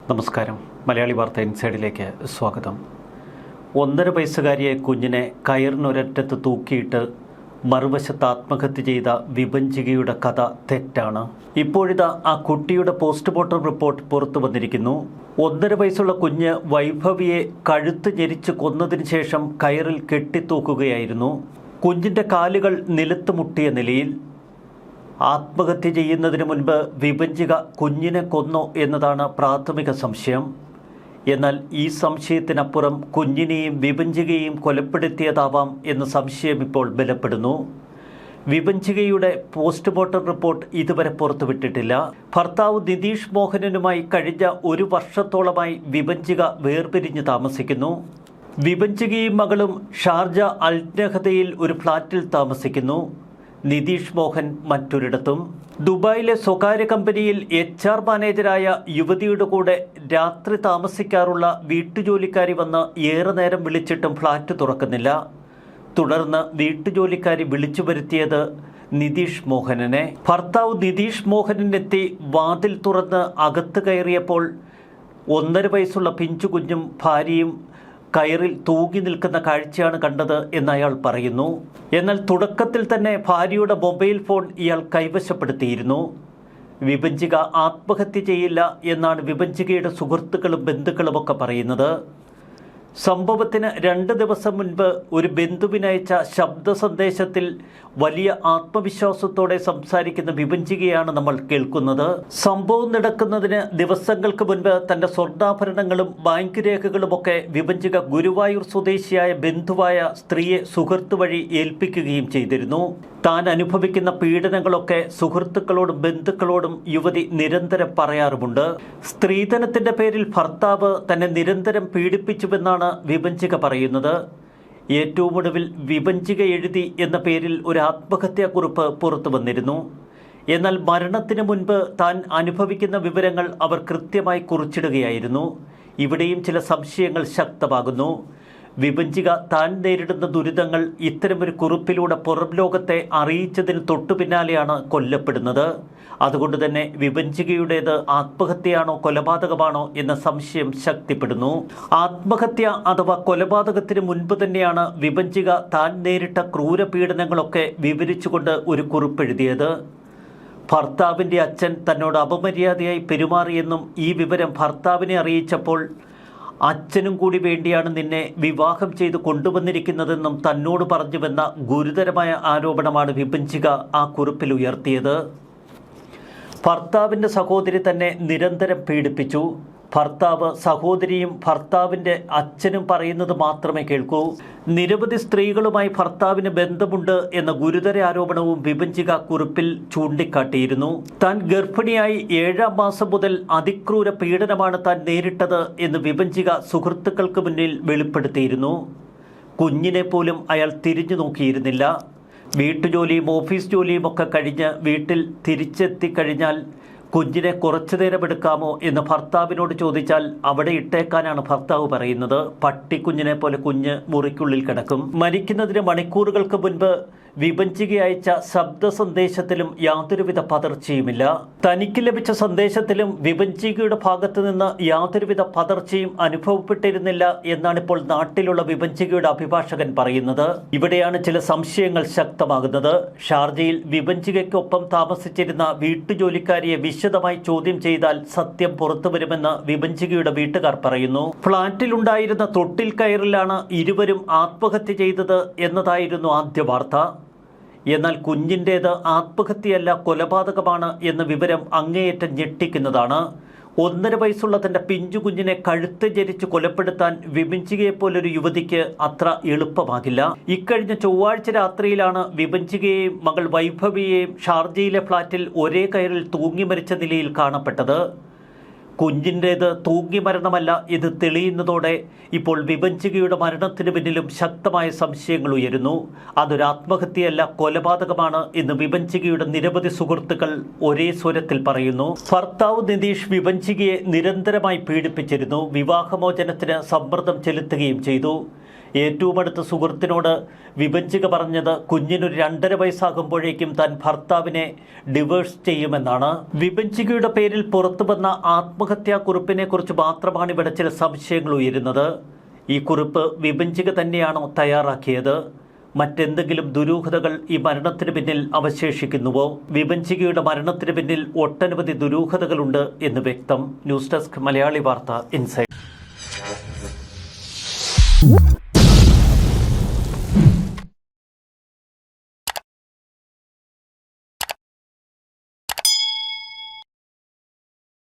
നമസ്കാരം. മലയാളി വാർത്ത ഇൻസൈഡിലേക്ക് സ്വാഗതം. 1.5 വയസ്സുകാരിയെ കുഞ്ഞിനെ കയറിനൊരറ്റത്ത് തൂക്കിയിട്ട് മറുവശത്ത് ആത്മഹത്യ ചെയ്ത വിഭജികയുടെ കഥ തെറ്റാണ്. ഇപ്പോഴിതാ ആ കുട്ടിയുടെ പോസ്റ്റ്മോർട്ടം റിപ്പോർട്ട് പുറത്തു വന്നിരിക്കുന്നു. 1.5 വയസ്സുള്ള കുഞ്ഞ് വൈഭവിയെ കഴുത്ത് ഞെരിച്ച് കൊന്നതിന് ശേഷം കയറിൽ കെട്ടിത്തൂക്കുകയായിരുന്നു. കുഞ്ഞിൻ്റെ കാലുകൾ നിലത്ത് മുട്ടിയ നിലയിൽ. ആത്മഹത്യ ചെയ്യുന്നതിന് മുൻപ് വിഭജിക കുഞ്ഞിനെ കൊന്നോ എന്നതാണ് പ്രാഥമിക സംശയം. എന്നാൽ ഈ സംശയത്തിനപ്പുറം കുഞ്ഞിനെയും വിഭജികയെയും കൊലപ്പെടുത്തിയതാവാം എന്ന സംശയം ഇപ്പോൾ ബലപ്പെടുന്നു. വിഭജികയുടെ പോസ്റ്റ്മോർട്ടം റിപ്പോർട്ട് ഇതുവരെ പുറത്തുവിട്ടിട്ടില്ല. ഭർത്താവ് നിതീഷ് മോഹനനുമായി കഴിഞ്ഞ 1 വർഷത്തോളമായി വിഭജിക വേർപിരിഞ്ഞ് താമസിക്കുന്നു. വിഭജികയും മകളും ഷാർജ അൽനഹദയിൽ ഒരു ഫ്ളാറ്റിൽ താമസിക്കുന്നു. നിതീഷ് മോഹൻ മറ്റൊരിടത്തും. ദുബായിലെ സ്വകാര്യ കമ്പനിയിൽ HR മാനേജരായ യുവതിയുടെ കൂടെ രാത്രി താമസിക്കാറുള്ള വീട്ടുജോലിക്കാരി വന്ന് ഏറെ നേരം വിളിച്ചിട്ടും ഫ്ളാറ്റ് തുറക്കുന്നില്ല. തുടർന്ന് വീട്ടുജോലിക്കാരി വിളിച്ചു വരുത്തിയത് നിതീഷ് മോഹനനെ. ഭർത്താവ് നിതീഷ് മോഹനെത്തി വാതിൽ തുറന്ന് അകത്ത് കയറിയപ്പോൾ 1.5 വയസ്സുള്ള പിഞ്ചുകുഞ്ഞും ഭാര്യയും കയറിൽ തൂങ്ങി നിൽക്കുന്ന കാഴ്ചയാണ് കണ്ടത് എന്ന് അയാൾ പറയുന്നു. എന്നാൽ തുടക്കത്തിൽ തന്നെ ഭാര്യയുടെ മൊബൈൽ ഫോൺ ഇയാൾ കൈവശപ്പെടുത്തിയിരുന്നു. വിഭജിക ആത്മഹത്യ ചെയ്യില്ല എന്നാണ് വിഭജികയുടെ സുഹൃത്തുക്കളും ബന്ധുക്കളുമൊക്കെ പറയുന്നത്. സംഭവത്തിന് 2 ദിവസം മുൻപ് ഒരു ബന്ധുവിനയച്ച ശബ്ദ സന്ദേശത്തിൽ വലിയ ആത്മവിശ്വാസത്തോടെ സംസാരിക്കുന്ന വിഭജികയാണ് നമ്മൾ കേൾക്കുന്നത്. സംഭവം നടക്കുന്നതിന് ദിവസങ്ങൾക്ക് മുൻപ് തൻ്റെ സ്വർണ്ണാഭരണങ്ങളും ബാങ്ക് രേഖകളുമൊക്കെ വിഭജിക ഗുരുവായൂർ സ്വദേശിയായ ബന്ധുവായ സ്ത്രീയെ സുഹൃത്ത് വഴി ഏൽപ്പിക്കുകയും ചെയ്തിരുന്നു. താൻ അനുഭവിക്കുന്ന പീഡനങ്ങളൊക്കെ സുഹൃത്തുക്കളോടും ബന്ധുക്കളോടും യുവതി നിരന്തരം പറയാറുമുണ്ട്. സ്ത്രീധനത്തിൻ്റെ പേരിൽ ഭർത്താവ് തന്നെ നിരന്തരം പീഡിപ്പിച്ചുവെന്നാണ് വിഭജിക പറയുന്നത്. ഏറ്റവും ഒടുവിൽ വിഭജിക എഴുതി എന്ന പേരിൽ ഒരു ആത്മഹത്യാക്കുറിപ്പ് പുറത്തു വന്നിരുന്നു. എന്നാൽ മരണത്തിന് മുൻപ് താൻ അനുഭവിക്കുന്ന വിവരങ്ങൾ അവർ കൃത്യമായി കുറിച്ചിടുകയായിരുന്നു. ഇവിടെയും ചില സംശയങ്ങൾ ശക്തമാകുന്നു. വിഭജിക താൻ നേരിടുന്ന ദുരിതങ്ങൾ ഇത്തരമൊരു കുറിപ്പിലൂടെ പുറം ലോകത്തെ അറിയിച്ചതിന് തൊട്ടു പിന്നാലെയാണ് കൊല്ലപ്പെടുന്നത്. അതുകൊണ്ട് തന്നെ വിഭജികയുടേത് ആത്മഹത്യയാണോ കൊലപാതകമാണോ എന്ന സംശയം ശക്തിപ്പെടുന്നു. ആത്മഹത്യ അഥവാ കൊലപാതകത്തിന് മുൻപ് തന്നെയാണ് വിഭജിക താൻ നേരിട്ട ക്രൂരപീഡനങ്ങളൊക്കെ വിവരിച്ചുകൊണ്ട് ഒരു കുറിപ്പെഴുതിയത്. ഭർത്താവിൻ്റെ അച്ഛൻ തന്നോട് അപമര്യാദയായി പെരുമാറിയെന്നും ഈ വിവരം ഭർത്താവിനെ അറിയിച്ചപ്പോൾ അച്ഛനും കൂടി വേണ്ടിയാണ് നിന്നെ വിവാഹം ചെയ്ത് കൊണ്ടുവന്നിരിക്കുന്നതെന്നും തന്നോട് പറഞ്ഞുവെന്ന ഗുരുതരമായ ആരോപണമാണ് വിഭജിക ആ കുറിപ്പിൽ ഉയർത്തിയത്. ഭർത്താവിൻ്റെ സഹോദരി തന്നെ നിരന്തരം പീഡിപ്പിച്ചു. ഭർത്താവ് സഹോദരിയും ഭർത്താവിൻ്റെ അച്ഛനും പറയുന്നത് മാത്രമേ കേൾക്കൂ. നിരവധി സ്ത്രീകളുമായി ഭർത്താവിന് ബന്ധമുണ്ട് എന്ന ഗുരുതര ആരോപണവും വിഭജിക കുറിപ്പിൽ ചൂണ്ടിക്കാട്ടിയിരുന്നു. താൻ ഗർഭിണിയായി 7-ാം മാസം മുതൽ അതിക്രൂര പീഡനമാണ് താൻ നേരിട്ടത് എന്ന് വിഭജിക സുഹൃത്തുക്കൾക്ക് മുന്നിൽ വെളിപ്പെടുത്തിയിരുന്നു. കുഞ്ഞിനെ പോലും അയാൾ തിരിഞ്ഞു നോക്കിയിരുന്നില്ല. വീട്ടുജോലിയും ഓഫീസ് ജോലിയും ഒക്കെ കഴിഞ്ഞ് വീട്ടിൽ തിരിച്ചെത്തിക്കഴിഞ്ഞാൽ കുഞ്ഞിനെ കുറച്ചു നേരം എടുക്കാമോ എന്ന് ഭർത്താവിനോട് ചോദിച്ചാൽ അവിടെ ഇട്ടേക്കാനാണ് ഭർത്താവ് പറയുന്നത്. പട്ടിക്കുഞ്ഞിനെ പോലെ കുഞ്ഞ് മുറിക്കുള്ളിൽ കിടക്കും. മരിക്കുന്നതിന് മണിക്കൂറുകൾക്ക് മുൻപ് വിഭജിക അയച്ച ശബ്ദ സന്ദേശത്തിലും യാതൊരുവിധ പതർച്ചയുമില്ല. തനിക്ക് ലഭിച്ച സന്ദേശത്തിലും വിഭജികയുടെ ഭാഗത്തു നിന്ന് യാതൊരുവിധ പതർച്ചയും അനുഭവപ്പെട്ടിരുന്നില്ല എന്നാണിപ്പോൾ നാട്ടിലുള്ള വിഭജികയുടെ അഭിഭാഷകൻ പറയുന്നത്. ഇവിടെയാണ് ചില സംശയങ്ങൾ ശക്തമാകുന്നത്. ഷാർജയിൽ വിഭജികയ്ക്കൊപ്പം താമസിച്ചിരുന്ന വീട്ടുജോലിക്കാരിയെ വിശദമായി ചോദ്യം ചെയ്താൽ സത്യം പുറത്തുവരുമെന്ന് വിഭജികയുടെ വീട്ടുകാർ പറയുന്നു. ഫ്ളാറ്റിലുണ്ടായിരുന്ന തൊട്ടിൽ കയറിലാണ് ഇരുവരും ആത്മഹത്യ ചെയ്തത് എന്നതായിരുന്നു ആദ്യ വാർത്ത. എന്നാൽ കുഞ്ഞിൻ്റേത് ആത്മഹത്യയല്ല കൊലപാതകമാണ് എന്ന വിവരം അങ്ങേയറ്റം ഞെട്ടിക്കുന്നതാണ്. 1.5 വയസ്സുള്ള തൻ്റെ പിഞ്ചു കുഞ്ഞിനെ കഴുത്ത് ഞെരിച്ച് കൊലപ്പെടുത്താൻ വിഭജികയെപ്പോലൊരു യുവതിക്ക് അത്ര എളുപ്പമാകില്ല. ഇക്കഴിഞ്ഞ ചൊവ്വാഴ്ച രാത്രിയിലാണ് വിഭജികയെയും മകൾ വൈഭവിയെയും ഷാർജയിലെ ഫ്ളാറ്റിൽ ഒരേ കയറിൽ തൂങ്ങി മരിച്ച നിലയിൽ കാണപ്പെട്ടത്. കുഞ്ഞിൻ്റേത് തൂങ്ങി മരണമല്ല ഇത് തെളിയുന്നതോടെ ഇപ്പോൾ വിഭജികയുടെ മരണത്തിന് പിന്നിലും ശക്തമായ സംശയങ്ങൾ ഉയരുന്നു. അതൊരു ആത്മഹത്യയല്ല കൊലപാതകമാണ് എന്ന് വിഭജികയുടെ നിരവധി സുഹൃത്തുക്കൾ ഒരേ സ്വരത്തിൽ പറയുന്നു. ഭർത്താവ് നിതീഷ് വിഭജികയെ നിരന്തരമായി പീഡിപ്പിച്ചിരുന്നു. വിവാഹമോചനത്തിന് സമ്മർദ്ദം ചെലുത്തുകയും ചെയ്തു. ഏറ്റവും അടുത്ത സുഹൃത്തിനോട് വിഭജിക പറഞ്ഞത് കുഞ്ഞിനൊരു 2.5 വയസ്സാകുമ്പോഴേക്കും താൻ ഭർത്താവിനെ ഡിവോഴ്സ് ചെയ്യുമെന്നാണ്. വിഭജികയുടെ പേരിൽ പുറത്തു വന്ന ആത്മഹത്യാക്കുറിപ്പിനെ കുറിച്ച് മാത്രമാണ് ഇവിടെ ചില സംശയങ്ങൾ ഉയരുന്നത്. ഈ കുറിപ്പ് വിഭജിക തന്നെയാണോ തയ്യാറാക്കിയത്? മറ്റെന്തെങ്കിലും ദുരൂഹതകൾ ഈ മരണത്തിന് പിന്നിൽ അവശേഷിക്കുന്നുവോ? വിഭജികയുടെ മരണത്തിന് പിന്നിൽ ഒട്ടനവധി ദുരൂഹതകളുണ്ട് എന്ന് വ്യക്തം. ന്യൂസ് ഡെസ്ക് മലയാളി വാർത്ത ഇൻസൈഡ്.